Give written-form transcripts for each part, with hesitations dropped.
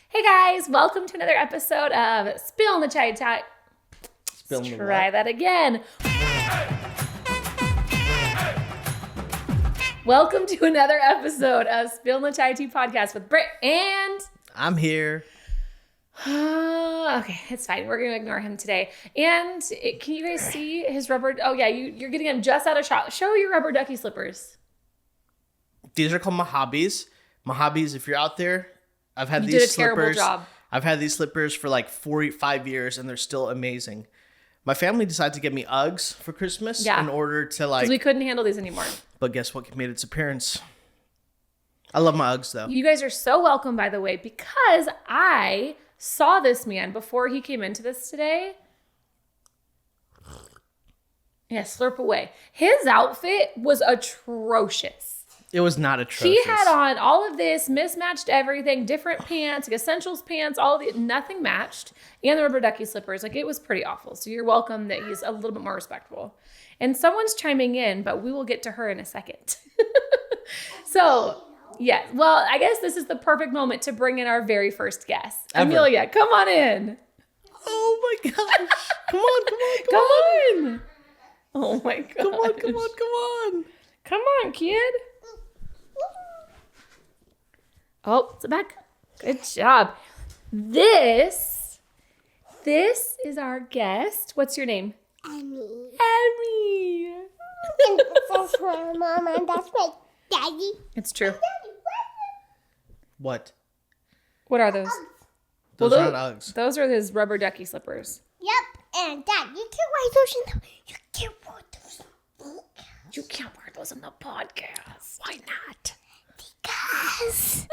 Hey guys, welcome to another episode of Spill the Chai Chai. Let's try that again. Welcome to another episode of Spill the Chai Tea podcast with Britt and... I'm here. Okay, it's fine. We're going to ignore him today. And can you guys see his rubber... Oh yeah, you're getting him just out of shot. Show your rubber ducky slippers. These are called Mojabes. Mojabes, if you're out there, I've had You these did a slippers. terrible job. I've had these slippers for like 45 years and they're still amazing. My family decided to get me Uggs for Christmas in order to like... Because we couldn't handle these anymore. But guess what made its appearance? I love my Uggs though. You guys are so welcome, by the way, because I saw this man before he came into this today. Yeah, slurp away. His outfit was atrocious. It was not atrocious. He had on all of this, mismatched everything, different pants, like essentials pants, all of it, nothing matched, and the rubber ducky slippers. Like, it was pretty awful. So you're welcome that he's a little bit more respectful. And someone's chiming in, but we will get to her in a second. So, yeah. Well, I guess this is the perfect moment to bring in our very first guest. Ever. Amelia, come on in. Oh my gosh. Come on. Come on. Oh my God. Come on. Come on, kid. Oh, it's back. Good job. This is our guest. What's your name? Emmy. Emmy. And that's my mom and that's my daddy. It's true. What? What are those? Those Well, are not Uggs. Those are his rubber ducky slippers. Yep. And Dad, you can wear those in the... You can't wear those in the... You can't wear those in the podcast. Why not? Because...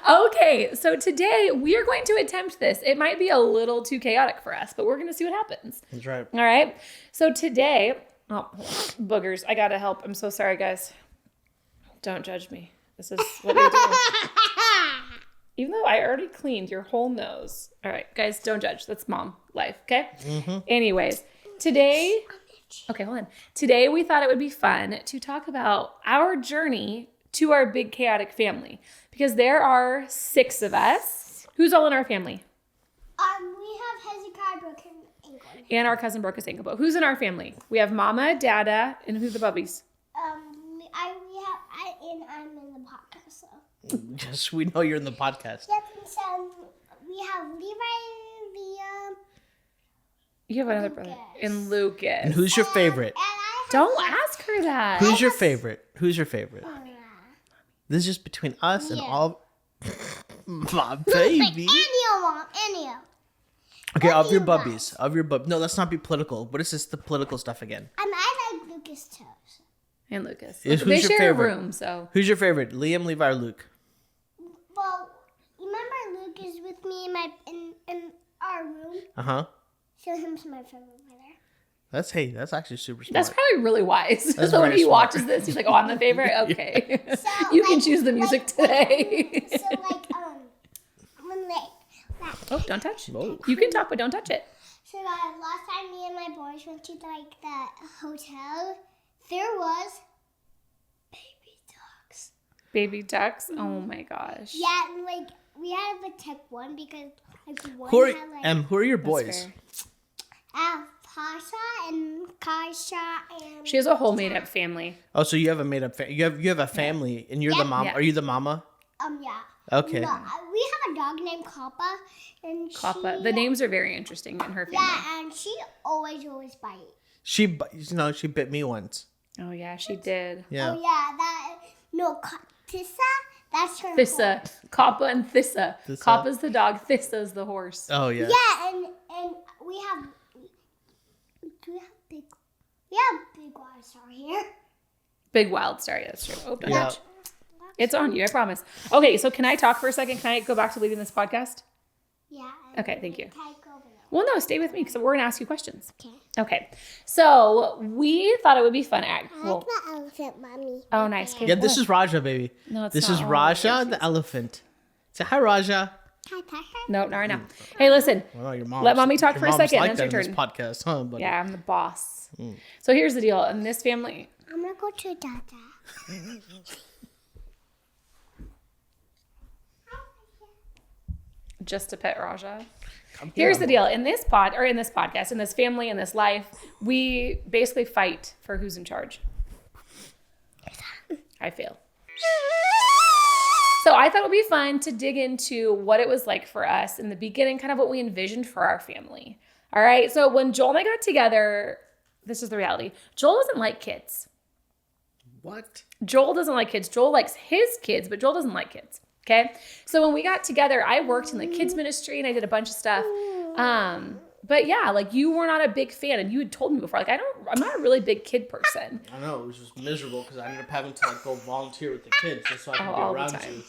Okay, so today we are going to attempt this. It might be a little too chaotic for us, but we're going to see what happens. That's right. All right. So today, boogers, I got to help. I'm so sorry, guys. Don't judge me. This is what I do. Even though I already cleaned your whole nose. All right, guys, don't judge. That's mom life, okay? Mm-hmm. Anyways, today, okay, hold on. Today we thought it would be fun to talk about our journey to our big chaotic family. Because there are 6 of us. Who's all in our family? We have Hezekiah broken ankle. And our cousin broke his ankle. But who's in our family? We have Mama, Dada, and who's the bubbies? I'm in the podcast, so. Yes, we know you're in the podcast. Yep, and so we have Levi, Liam. You have another brother. And Lucas. And who's your favorite? And I have... Don't ask her that. Who's your favorite? This is just between us and Yeah. all... My baby. Anio, Mom. Anio. Okay, of your you bubbies. No, let's not be political. What is this, the political stuff again? I like Lucas too. And Lucas. Who's They your share favorite? a room, so. Who's your favorite? Liam, Levi, or Luke? Well, remember Luke is with me in our room? Uh-huh. So him's my favorite brother. That's actually super smart. That's probably really wise. That's So when very he smart. watches this, he's like, oh, I'm the favorite? Okay. So, You can like- choose the music today. So when Oh, don't touch. Whoa. You can talk, but don't touch it. So last time me and my boys went to like the hotel, there was baby dogs. Baby ducks. Oh my gosh. Yeah, and like we had to protect one because like one Who are, had like who are your That's boys? fair. Pasha and Kaisha and She has a whole made up family. Oh, so you have a made-up you have a family, and you're the Yep. mom. Yeah. Are you the mama? yeah. Okay. No, we have a dog named Kappa, and Kappa. she, The names are very interesting in her family. yeah, and she always bites. She bit me once. Oh yeah, she did. Yeah. Oh yeah, Tissa. That's her. Thissa. Kappa and Thissa. Thissa. Kappa's the dog, Thissa's the horse. Oh yeah. Yeah, and we have big wild star here. Big wild star, yeah, that's true. Oh, don't Yeah. touch. It's on you, I promise. Okay, so can I talk for a second? Can I go back to leading this podcast? Yeah. Okay, thank you. Take over now. Well, no, stay with me because we're going to ask you questions. Okay. Okay, so we thought it would be fun. I like the elephant, mommy. Oh, nice. Okay, Yeah, this is Raja, baby. No, it's this not. is Oh, Raja the elephant. Say hi, Raja. Hi, Pasha. No, not right now. Hey, listen. Well, your mom. Let mommy talk for a second, Like then that it's in your this turn. podcast, huh? Buddy? Yeah, I'm the boss. So here's the deal. In this family, I'm gonna go to Dada. just to pet Raja. Here's the deal. In this podcast, in this family, in this life, we basically fight for who's in charge. I fail. So I thought it would be fun to dig into what it was like for us in the beginning, kind of what we envisioned for our family. All right. So when Joel and I got together, this is the reality. Joel doesn't like kids. What? Joel doesn't like kids. Joel likes his kids, but Joel doesn't like kids. Okay. So when we got together, I worked in the kids ministry and I did a bunch of stuff. But yeah, like you were not a big fan and you had told me before, like I'm not a really big kid person. I know, it was just miserable because I ended up having to like go volunteer with the kids just so I could be around you.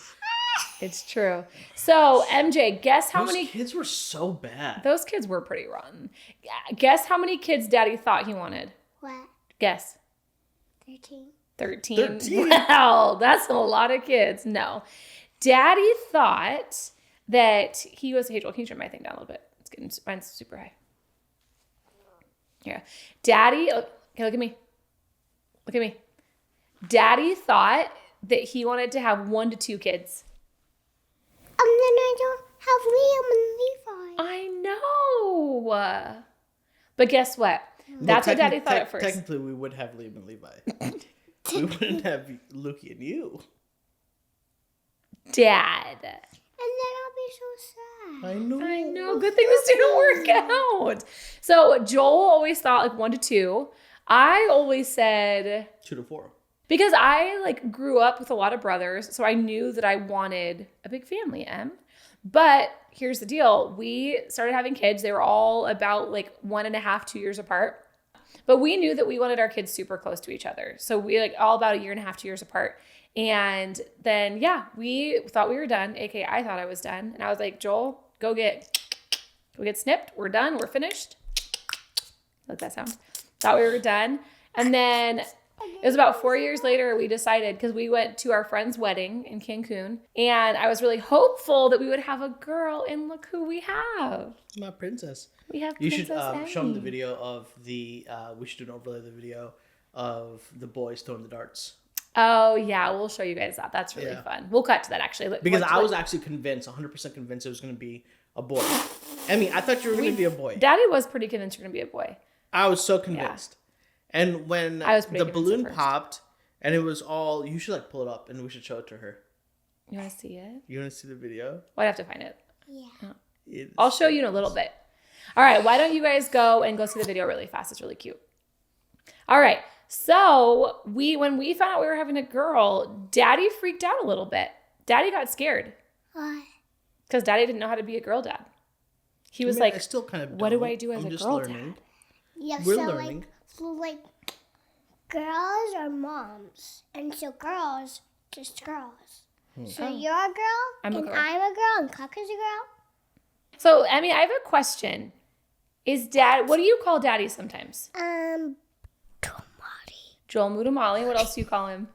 It's true. So MJ, guess how many kids were so bad. Those kids were pretty rotten. Guess how many kids Daddy thought he wanted? What? Guess. 13. 13. Wow, that's a lot of kids. No. Daddy thought that he was, hey Joel, can you turn my thing down a little bit? It's getting, mine's super high. Yeah. Daddy, okay, look at me. Look at me. Daddy thought that he wanted to have 1 to 2 kids. And then I don't have Liam and Levi. I know. But guess what? That's what Daddy thought at first. Technically, we would have Liam and Levi. We wouldn't have Lukey and you. Dad. And then I'll be so sad. I know. Good thing this didn't work out. So Joel always thought like 1 to 2. I always said 2 to 4. because I like grew up with a lot of brothers, so I knew that I wanted a big family, But here's the deal. We started having kids. They were all about like 1.5, 2 years apart. But we knew that we wanted our kids super close to each other. So we like all about 1.5, 2 years apart. And then, yeah, we thought we were done. AKA, I thought I was done. And I was like, Joel, go get snipped. We're done. We're finished. Like that sound. Thought we were done. And then it was about 4 years later we decided, because we went to our friend's wedding in Cancun. And I was really hopeful that we would have a girl. And look who we have. My princess. We have You Princess should Emmy. show them the video of the, we should do an overlay of the video of the boys throwing the darts. Oh, yeah. We'll show you guys that. That's really fun. We'll cut to that, actually. Because I was actually convinced, 100% convinced it was going to be a boy. Emmy, I thought you were going to be a boy. Daddy was pretty convinced you're going to be a boy. I was so convinced. Yeah. And when the balloon popped and it was all, you should like pull it up and we should show it to her. You want to see it? You want to see the video? Well, I have to find it. Yeah. I'll show you in a little bit. All right. Why don't you guys go see the video really fast? It's really cute. All right. So when we found out we were having a girl, Daddy freaked out a little bit. Daddy got scared. Why? Because Daddy didn't know how to be a girl dad. He was like, I still kind of what do I do as a girl learning. dad? Yeah, We're learning. Like, girls are moms. And so girls, just girls. So you're a girl, I'm a girl, and Kaka's a girl. So, Emmy, I have a question. What do you call Daddy sometimes? Joel Mutamali. What else do you call him?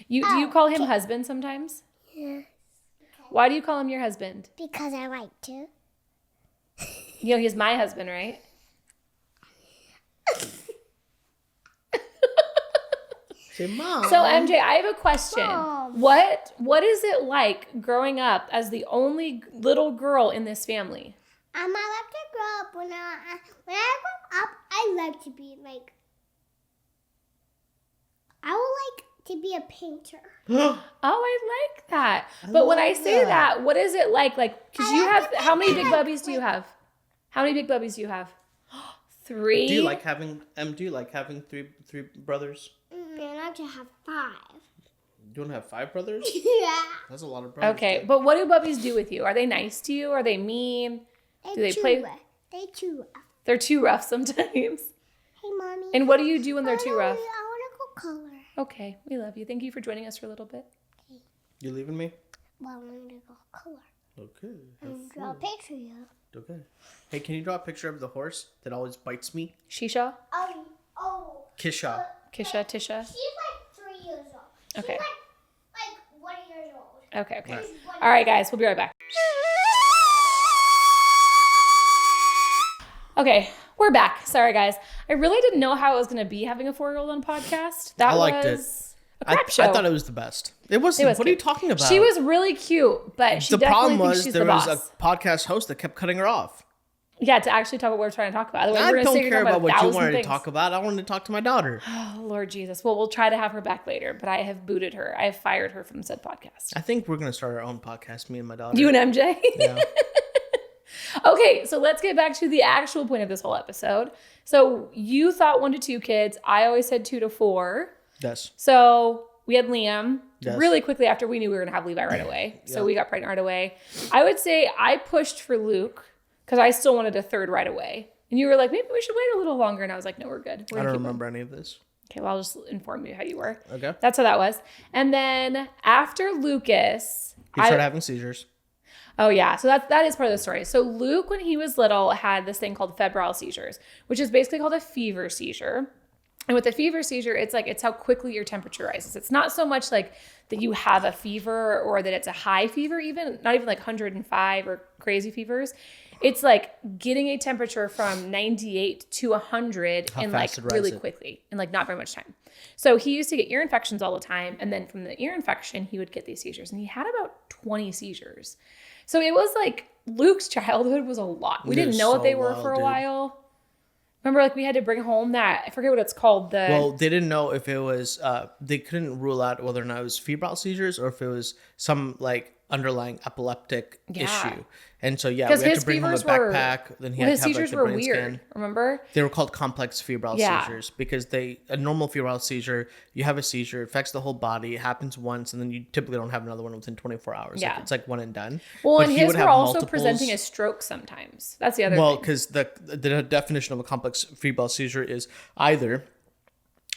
Do you call him husband sometimes? Yeah. Why do you call him your husband? Because I like to. You know, he's my husband, right? Say, Mom. So, MJ, I have a question. Mom. What is it like growing up as the only little girl in this family? I like to grow up. When I grow up, I like to be like, I would like to be a painter. Oh, I like that. But when I say that, what is it like? Like, because you have, how many big bubbies do you have? How many big bubbies do you have? 3? Do you like having three brothers? I like to have 5. You want to have 5 brothers? Yeah. That's a lot of brothers. Okay, but what do bubbies do with you? Are they nice to you? Are they mean? Do they play? They too rough. They're too rough sometimes. Hey, Mommy. And what do you do when they're too rough? I want to go color. Okay, we love you. Thank you for joining us for a little bit. Okay. You leaving me? Well, I want to go color. Okay. And draw a picture of you. Okay. Hey, can you draw a picture of the horse that always bites me? Shisha? Oh. Kisha. Kisha, Tisha? She's like 3 years old. Okay. She's like 1 year old. Okay. Right. All right, guys, we'll be right back. Okay, we're back. Sorry, guys. I really didn't know how I was going to be having a 4-year-old on a podcast. I liked it. a crap show. I thought it was the best. It wasn't. What are you talking about? She was really cute, but she definitely thinks she's the boss. There was a podcast host that kept cutting her off. Yeah, to actually talk about what we're trying to talk about. Otherwise, I don't care about what you wanted to talk about. I wanted to talk to my daughter. Oh, Lord Jesus. Well, we'll try to have her back later, but I have booted her. I have fired her from said podcast. I think we're going to start our own podcast, me and my daughter. You and MJ? Yeah. Okay, so let's get back to the actual point of this whole episode. So you thought 1 to 2 kids. I always said 2 to 4. Yes. So we had Liam really quickly after we knew we were going to have Levi right away. So we got pregnant right away. I would say I pushed for Luke because I still wanted a third right away. And you were like, maybe we should wait a little longer. And I was like, no, we're good. I don't remember any of this. Okay, well, I'll just inform you how you were. Okay. That's how that was. And then after Lucas... He started having seizures. Oh, yeah. So that is part of the story. So Luke, when he was little, had this thing called febrile seizures, which is basically called a fever seizure. And with a fever seizure, it's how quickly your temperature rises. It's not so much like that you have a fever or that it's a high fever even, not even like 105 or crazy fevers. It's like getting a temperature from 98 to 100 in like really quickly in like not very much time. So he used to get ear infections all the time. And then from the ear infection, he would get these seizures. And he had about 20 seizures. So it was like Luke's childhood was a lot. We didn't know what they were for a while. Remember, like we had to bring home that, I forget what it's called. Well, they didn't know if it was, they couldn't rule out whether or not it was febrile seizures or if it was some like underlying epileptic issue. And so, we had to bring home a backpack. Then he had to have seizures like the were brain weird, scan. remember? They were called complex febrile seizures because a normal febrile seizure, you have a seizure, it affects the whole body, it happens once, and then you typically don't have another one within 24 hours. Yeah. Like, it's like one and done. Well, and his were also presenting as stroke sometimes. That's the other thing. Well, because the definition of a complex febrile seizure is either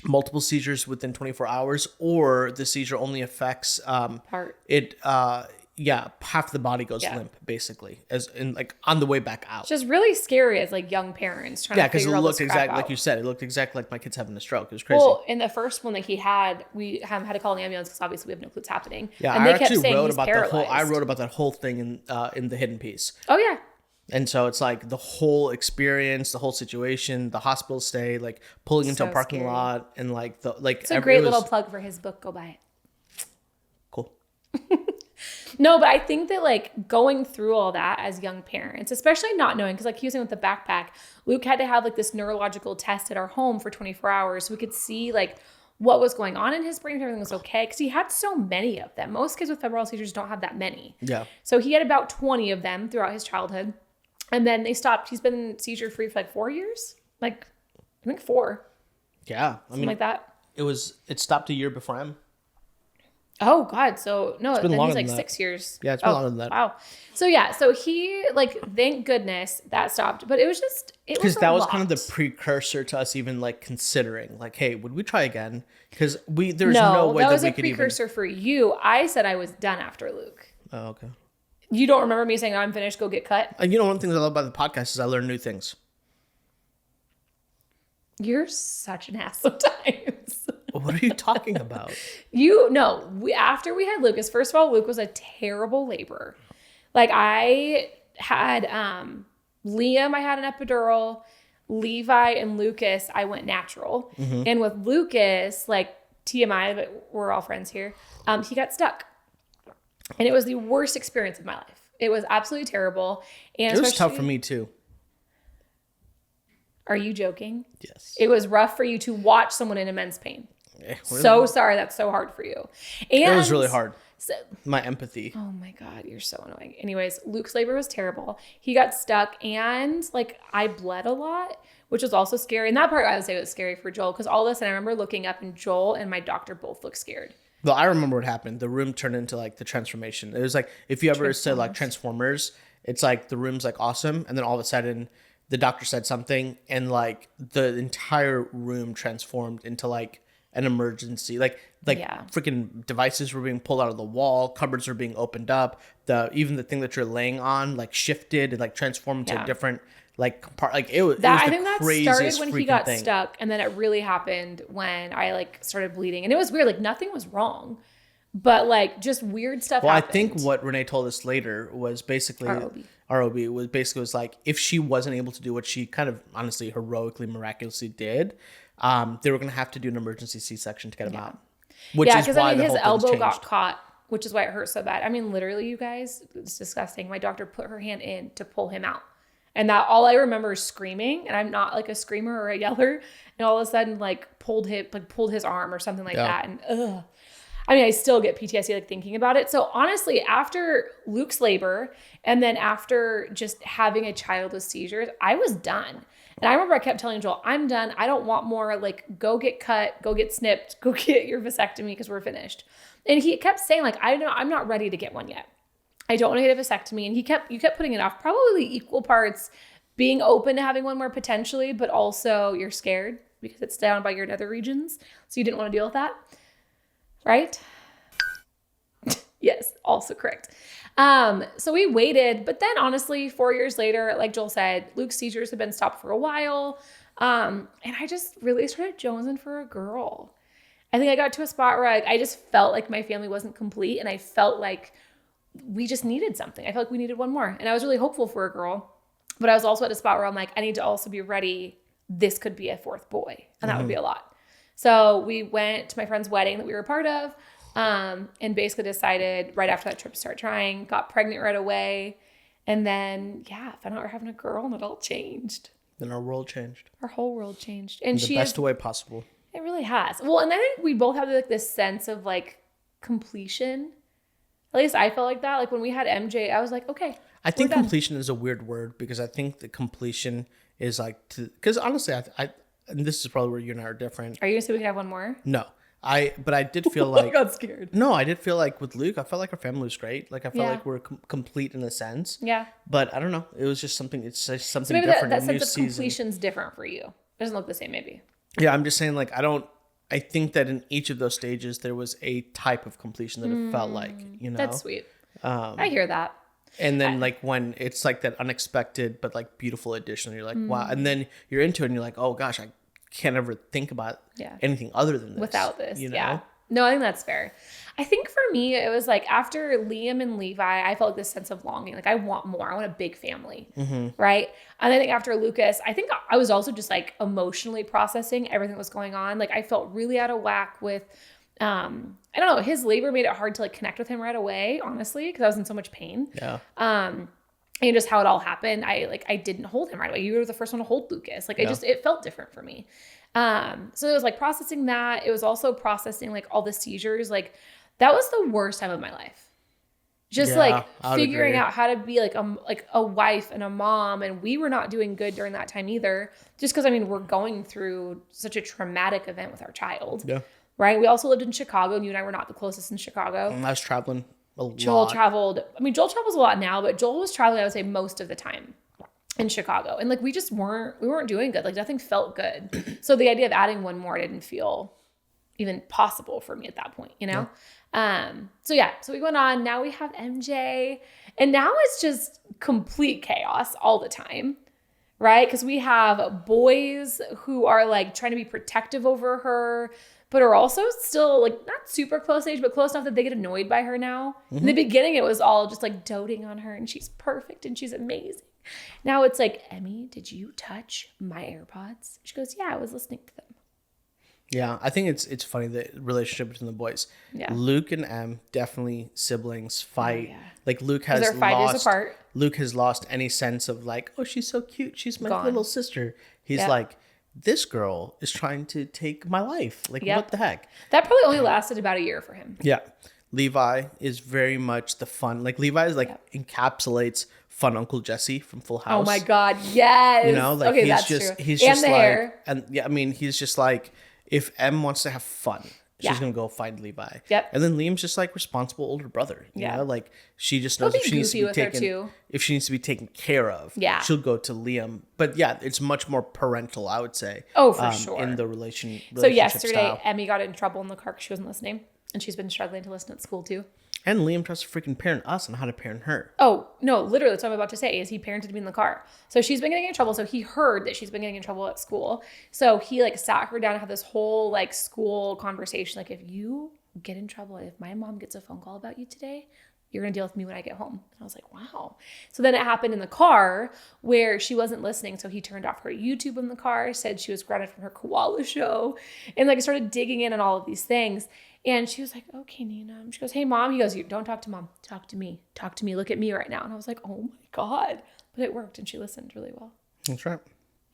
multiple seizures within 24 hours or the seizure only affects half the body goes limp, basically, as in like on the way back out. It's just really scary as like young parents trying to figure out this crap out. Yeah, because it looked exactly like you said. It looked exactly like my kid's having a stroke. It was crazy. Well, in the first one that he had, we had to call an ambulance because obviously we have no clue what's happening. Yeah, and I they kept actually saying wrote he's about paralyzed. I wrote about that whole thing in the hidden piece. Oh yeah. And so it's like the whole experience, the whole situation, the hospital stay, like pulling into a parking lot, and like it's a great little plug for his book. Go buy it. Cool. No, but I think that like going through all that as young parents, especially not knowing, because like he was saying with the backpack, Luke had to have like this neurological test at our home for 24 hours so we could see like what was going on in his brain, if everything was okay, because he had so many of them. Most kids with febrile seizures don't have that many. Yeah. So he had about 20 of them throughout his childhood. And then they stopped. He's been seizure free for like 4 years. Like, I think 4. Yeah. Something like that. It stopped a year before him. Oh God. So no, then he's like 6 6 years. Yeah, it's been longer than that. Wow. So yeah, so he like, thank goodness that stopped. But it was because that was kind of the precursor to us even like considering like, hey, would we try again? Because there's no way that we could even. No, that was a precursor for you. I said I was done after Luke. Oh, okay. You don't remember me saying, I'm finished, go get cut? One of the things I love about the podcast is I learn new things. You're such an ass sometimes. What are you talking about? After we had Lucas, first of all, Luke was a terrible laborer. Like I had Liam, I had an epidural. Levi and Lucas, I went natural. Mm-hmm. And with Lucas, like TMI, but we're all friends here, he got stuck. And it was the worst experience of my life. It was absolutely terrible. And it was tough for me too. Are you joking? Yes. It was rough for you to watch someone in immense pain. So sorry that's so hard for you. And it was really hard. My empathy. Oh my God, you're so annoying. Anyways, Luke's labor was terrible. He got stuck and like I bled a lot, which was also scary. And that part I would say was scary for Joel because all this, and I remember looking up and Joel and my doctor both looked scared. Well, I remember what happened. The room turned into like the transformation. It was like, if you ever said like Transformers, it's like the room's like awesome. And then all of a sudden the doctor said something and like the entire room transformed into like an emergency. Like freaking devices were being pulled out of the wall. Cupboards were being opened up. Even the thing that you're laying on like shifted and like transformed into a different it was I think that started when he got stuck, and then it really happened when I like started bleeding, and it was weird. Like nothing was wrong, but like just weird stuff. Well, happened. I think what Renee told us later was basically ROB was like if she wasn't able to do what she kind of honestly heroically miraculously did, they were gonna have to do an emergency C-section to get him out. Which is why his elbow changed. got caught, which is why it hurt so bad. I mean, literally, you guys, it's disgusting. My doctor put her hand in to pull him out. And that all I remember is screaming, and I'm not like a screamer or a yeller. And all of a sudden, like pulled his arm or something like that. And I mean, I still get PTSD like thinking about it. So honestly, after Luke's labor and then after just having a child with seizures, I was done. And I remember I kept telling Joel, I'm done. I don't want more. Like, go get cut, go get snipped, go get your vasectomy because we're finished. And he kept saying like, I'm not ready to get one yet. I don't want to get a vasectomy. And you kept putting it off, probably equal parts being open to having one more potentially, but also you're scared because it's down by your nether regions. So you didn't want to deal with that. Right? Yes, also correct. So we waited, but then honestly, 4 years later, like Joel said, Luke's seizures have been stopped for a while. And I just really started jonesing for a girl. I think I got to a spot where I just felt like my family wasn't complete, and I felt like we just needed something. I felt like we needed one more, and I was really hopeful for a girl, but I was also at a spot where I'm like, I need to also be ready. This could be a fourth boy, and that would be a lot. So we went to my friend's wedding that we were a part of, and basically decided right after that trip to start trying, got pregnant right away. And then, found out we're having a girl, and it all changed. Then our world changed. Our whole world changed. And in the best way possible. It really has. Well, and I think we both have like this sense of like completion. At least I felt like that. Like when we had MJ, I was like, okay. I think completion is a weird word because I think the completion is like, because honestly, I and this is probably where you and I are different. Are you going to say we can have one more? No. But I did feel like. I got scared. No, I did feel like with Luke, I felt like our family was great. Like I felt like we're complete in a sense. Yeah. But I don't know. It was just something. It's just something maybe different. That sense of completion's different for you. It doesn't look the same, maybe. Yeah, I'm just saying. Like I think that in each of those stages, there was a type of completion that it felt like. You know. That's sweet. I hear that. And then like when it's like that unexpected but like beautiful addition, you're like, wow. And then you're into it, and you're like, oh gosh, I can't ever think about anything other than this. Without this, you know? Yeah. No, I think that's fair. I think for me, it was like after Liam and Levi, I felt like this sense of longing. Like I want more. I want a big family, right? And I think after Lucas, I think I was also just like emotionally processing everything that was going on. Like I felt really out of whack with, I don't know, his labor made it hard to like connect with him right away, honestly, because I was in so much pain. Yeah. And just how it all happened, I didn't hold him right away. You were the first one to hold Lucas. Like it felt different for me. So it was like processing that. It was also processing like all the seizures. Like that was the worst time of my life. Just like figuring out how to be like a wife and a mom. And we were not doing good during that time either. Just because, we're going through such a traumatic event with our child. Yeah. Right. We also lived in Chicago, and you and I were not the closest in Chicago. I was traveling a lot. Joel travels a lot now, but Joel was traveling, I would say, most of the time in Chicago. And like, we weren't doing good. Like nothing felt good. So the idea of adding one more didn't feel even possible for me at that point, you know? Yeah. So we went on, now we have MJ, and now it's just complete chaos all the time, right? Because we have boys who are like trying to be protective over her, but are also still like not super close age, but close enough that they get annoyed by her now. In the beginning, it was all just like doting on her, and she's perfect and she's amazing. Now it's like, Emmy, did you touch my AirPods? She goes, yeah, I was listening to them. Yeah, I think it's funny, the relationship between the boys. Yeah. Luke and Em, definitely siblings, fight. Oh, yeah. Like Luke has they're 5 years apart. Luke has lost any sense of like, oh, she's so cute. She's my little sister. He's like, this girl is trying to take my life. Like, what the heck? That probably only lasted about a year for him. Yeah. Levi is very much the fun. Like Levi is like encapsulates fun Uncle Jesse from Full House. Oh my God. Yes. You know, like okay, he's just like, hair. And yeah, he's just like, if Em wants to have fun, she's going to go find Levi. Yep. And then Liam's just like responsible older brother. You know, like she just knows if she needs to be taken care of, she'll go to Liam. But yeah, it's much more parental, I would say. Oh, for sure. In the relationship So yesterday, Emmy got in trouble in the car because she wasn't listening. And she's been struggling to listen at school too. And Liam tries to freaking parent us on how to parent her. Oh, no, literally, that's what I'm about to say, is he parented me in the car. So she's been getting in trouble. So he heard that she's been getting in trouble at school. So he like sat her down and had this whole like school conversation. Like, if you get in trouble, if my mom gets a phone call about you today, You're going to deal with me when I get home. And I was like, wow. So then it happened in the car where she wasn't listening. So he turned off her YouTube in the car, said she was grounded from her koala show. And like I started digging in on all of these things. And she was like, okay, Nina. She goes, hey, Mom. He goes, don't talk to Mom. Talk to me. Talk to me. Look at me right now. And I was like, oh my God. But it worked and she listened really well. That's right.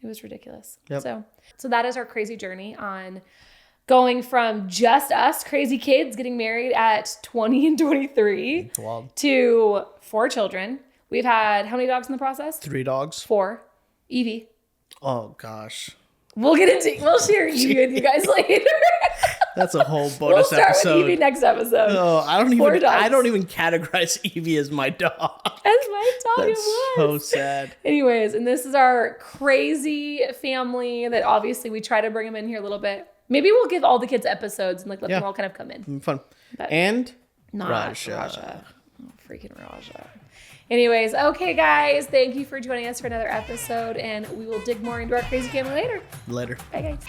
It was ridiculous. Yep. So that is our crazy journey on going from just us crazy kids getting married at 20 and 23 to 4 children. We've had how many dogs in the process? 3 dogs. 4. Evie. Oh gosh. We'll share Evie with you guys later. That's a whole bonus we'll start episode. With Evie next episode. No, I don't even categorize Evie as my dog. As my dog. That's so sad. Anyways, and this is our crazy family that obviously we try to bring them in here a little bit. Maybe we'll give all the kids episodes and like let them all kind of come in. Fun. But and not Raja. Oh, freaking Raja. Anyways, okay, guys. Thank you for joining us for another episode, and we will dig more into our crazy family later. Later. Bye, guys.